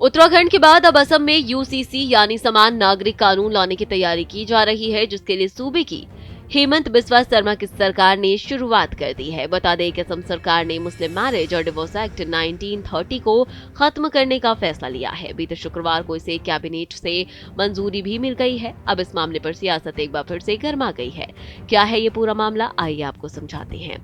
उत्तराखंड के बाद अब असम में यूसीसी यानी समान नागरिक कानून लाने की तैयारी की जा रही है, जिसके लिए सूबे की हेमंत बिस्वा शर्मा की सरकार ने शुरुआत कर दी है। बता दें कि असम सरकार ने मुस्लिम मैरिज और डिवोर्स एक्ट 1930 को खत्म करने का फैसला लिया है। बीते शुक्रवार को इसे कैबिनेट से मंजूरी भी मिल गई है। अब इस मामले पर सियासत एक बार फिर से गर्मा गई है। क्या है ये पूरा मामला, आइए आपको समझाते हैं।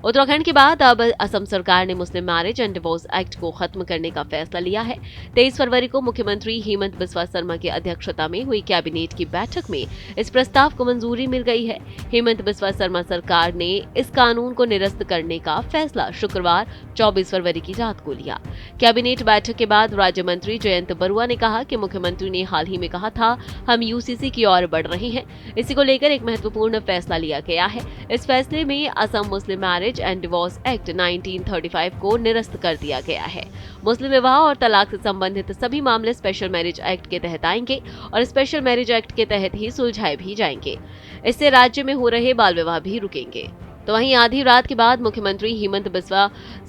उत्तराखंड के बाद अब असम सरकार ने मुस्लिम मैरिज एंड डिवोर्स एक्ट को खत्म करने का फैसला लिया है। 23 फरवरी को मुख्यमंत्री हेमंत बिस्वा शर्मा की अध्यक्षता में हुई कैबिनेट की बैठक में इस प्रस्ताव को मंजूरी मिल गई है। हेमंत बिस्वा शर्मा सरकार ने इस कानून को निरस्त करने का फैसला शुक्रवार 24 फरवरी की रात को लिया। कैबिनेट बैठक के बाद राज्य मंत्री जयंत बरुआ ने कहा कि मुख्यमंत्री ने हाल ही में कहा था हम यूसीसी की ओर बढ़ रहे हैं। इसी को लेकर एक महत्वपूर्ण फैसला लिया गया है। इस फैसले में असम मुस्लिम मैरिज एंड डिवोर्स एक्ट 1935 को निरस्त कर दिया गया है। मुस्लिम विवाह और तलाक से संबंधित सभी मामले स्पेशल मैरिज एक्ट के तहत आएंगे और स्पेशल मैरिज एक्ट के तहत ही सुलझाए भी जाएंगे। इससे राज्य में हो रहे बाल विवाह भी रुकेंगे। तो वहीं आधी रात के बाद मुख्यमंत्री हेमंत बिस्वा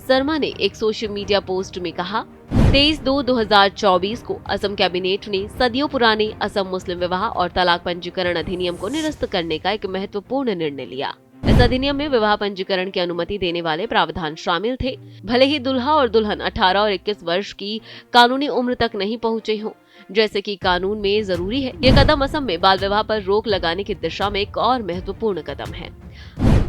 शर्मा ने एक सोशल मीडिया पोस्ट में कहा 23/2/2024 को असम कैबिनेट ने सदियों पुराने असम मुस्लिम विवाह और तलाक पंजीकरण अधिनियम को निरस्त करने का एक महत्वपूर्ण निर्णय लिया। इस अधिनियम में विवाह पंजीकरण की अनुमति देने वाले प्रावधान शामिल थे, भले ही दुल्हा और दुल्हन 18 और 21 वर्ष की कानूनी उम्र तक नहीं पहुंचे हों, जैसे कि कानून में जरूरी है। ये कदम असम में बाल विवाह पर रोक लगाने की दिशा में एक और महत्वपूर्ण कदम है।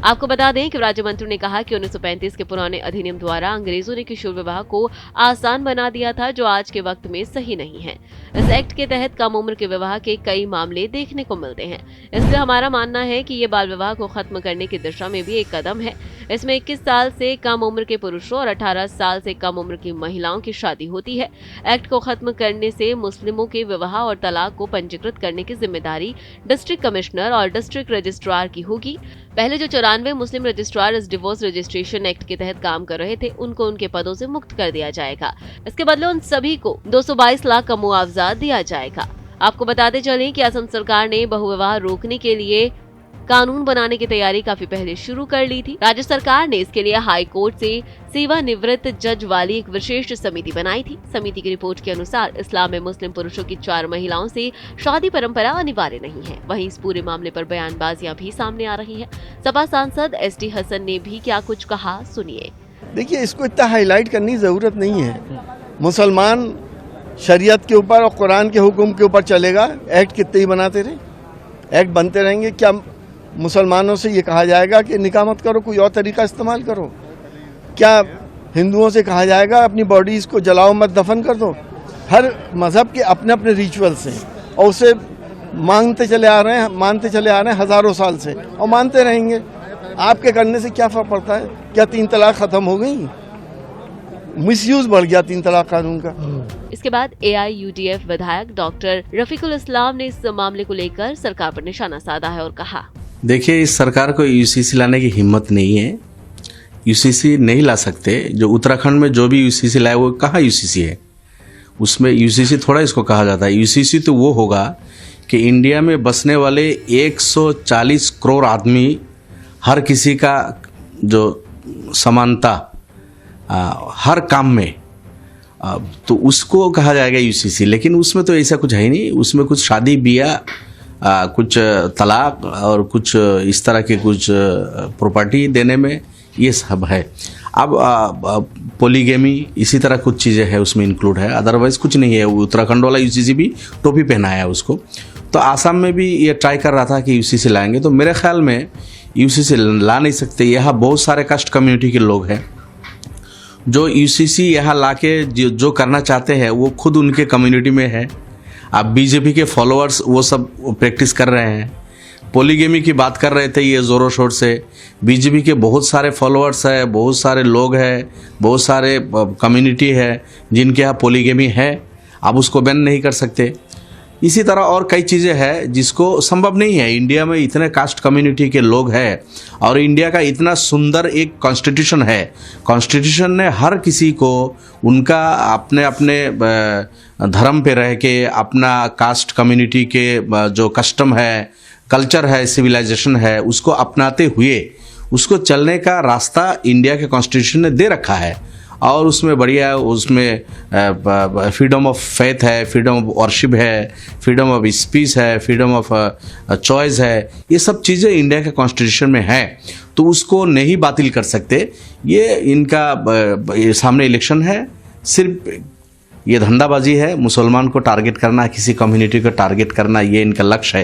आपको बता दें कि राज्य मंत्री ने कहा कि 1935 के पुराने अधिनियम द्वारा अंग्रेजों ने किशोर विवाह को आसान बना दिया था, जो आज के वक्त में सही नहीं है। इस एक्ट के तहत कम उम्र के विवाह के कई मामले देखने को मिलते हैं। इसलिए हमारा मानना है कि ये बाल विवाह को खत्म करने की दिशा में भी एक कदम है। इसमें 21 साल से कम उम्र के पुरुषों और 18 साल से कम उम्र की महिलाओं की शादी होती है। एक्ट को खत्म करने से मुस्लिमों के विवाह और तलाक को पंजीकृत करने की जिम्मेदारी डिस्ट्रिक्ट कमिश्नर और डिस्ट्रिक्ट रजिस्ट्रार की होगी। पहले जो 94 मुस्लिम रजिस्ट्रार इस डिवोर्स रजिस्ट्रेशन एक्ट के तहत काम कर रहे थे, उनको उनके पदों से मुक्त कर दिया जाएगा। इसके बदले उन सभी को 222 लाख का मुआवजा दिया जाएगा। आपको बताते चलें कि असम सरकार ने बहुविवाह रोकने के लिए कानून बनाने की तैयारी काफी पहले शुरू कर ली थी। राज्य सरकार ने इसके लिए हाई कोर्ट से सेवानिवृत्त जज वाली एक विशेष समिति बनाई थी। समिति की रिपोर्ट के अनुसार इस्लाम में मुस्लिम पुरुषों की 4 महिलाओं से शादी परंपरा अनिवार्य नहीं है। वहीं इस पूरे मामले पर बयानबाजियां भी सामने आ रही हैं। सपा सांसद एसटी हसन ने भी क्या कुछ कहा, सुनिए। देखिए, इसको इतना हाईलाइट करने की जरूरत नहीं है। मुसलमान शरीयत के ऊपर और कुरान के हुक्म के ऊपर चलेगा। एक्ट कितने ही बनाते रहे, एक्ट बनते रहेंगे। क्या मुसलमानों से ये कहा जाएगा कि निकाह मत करो, कोई और तरीका इस्तेमाल करो? क्या हिंदुओं से कहा जाएगा अपनी बॉडीज को जलाओ मत, दफन कर दो? हर मजहब के अपने अपने रिचुअल्स हैं और उसे मानते चले आ रहे हैं हजारों साल से, और मानते रहेंगे। आपके करने से क्या फर्क पड़ता है? क्या 3 तलाक खत्म हो गई? मिसयूज बढ़ गया 3 तलाक कानून का। इसके बाद AIUDF विधायक डॉक्टर रफीकुल इस्लाम ने इस मामले को लेकर सरकार पर निशाना साधा है और कहा, देखिए, इस सरकार को यूसीसी लाने की हिम्मत नहीं है। यूसीसी नहीं ला सकते। जो उत्तराखंड में जो भी यूसीसी लाए वो कहाँ यूसीसी है? उसमें यूसीसी थोड़ा इसको कहा जाता है। यूसीसी तो वो होगा कि इंडिया में बसने वाले 140 करोड़ आदमी, हर किसी का जो समानता हर काम में, तो उसको कहा जाएगा यूसीसी। लेकिन उसमें तो ऐसा कुछ है ही नहीं। उसमें कुछ शादी ब्याह, कुछ तलाक और कुछ इस तरह के कुछ प्रॉपर्टी देने में ये सब है। अब पोलीगेमी इसी तरह कुछ चीज़ें हैं उसमें इंक्लूड है, अदरवाइज कुछ नहीं है। उत्तराखंड वाला यूसीसी भी टोपी पहनाया है उसको। तो आसाम में भी ये ट्राई कर रहा था कि यूसीसी लाएंगे, तो मेरे ख्याल में यूसीसी ला नहीं सकते। यहाँ बहुत सारे कास्ट कम्युनिटी के लोग हैं जो यूसीसी यहाँ लाके जो करना चाहते हैं वो खुद उनके कम्युनिटी में है। अब बीजेपी के फॉलोअर्स वो सब प्रैक्टिस कर रहे हैं। पोलीगेमी की बात कर रहे थे ये ज़ोरों शोर से। बीजेपी के बहुत सारे फॉलोअर्स है, बहुत सारे लोग हैं, बहुत सारे कम्युनिटी है जिनके यहाँ पोलीगेमी है। अब उसको बैन नहीं कर सकते। इसी तरह और कई चीज़ें हैं जिसको संभव नहीं है। इंडिया में इतने कास्ट कम्युनिटी के लोग हैं और इंडिया का इतना सुंदर एक कॉन्स्टिट्यूशन है। कॉन्स्टिट्यूशन ने हर किसी को उनका अपने अपने धर्म पे रह के, अपना कास्ट कम्युनिटी के जो कस्टम है, कल्चर है, सिविलाइजेशन है, उसको अपनाते हुए उसको चलने का रास्ता इंडिया के कॉन्स्टिट्यूशन ने दे रखा है। और उसमें बढ़िया उसमें फ्रीडम ऑफ फेथ है, फ्रीडम ऑफ वर्शिप है, फ्रीडम ऑफ स्पीच है, फ्रीडम ऑफ चॉइस है, ये सब चीज़ें इंडिया के कॉन्स्टिट्यूशन में है, तो उसको नहीं बातिल कर सकते। ये इनका ये सामने इलेक्शन है, सिर्फ ये धंधाबाजी है, मुसलमान को टारगेट करना, किसी कम्युनिटी को टारगेट करना, ये इनका लक्ष्य है।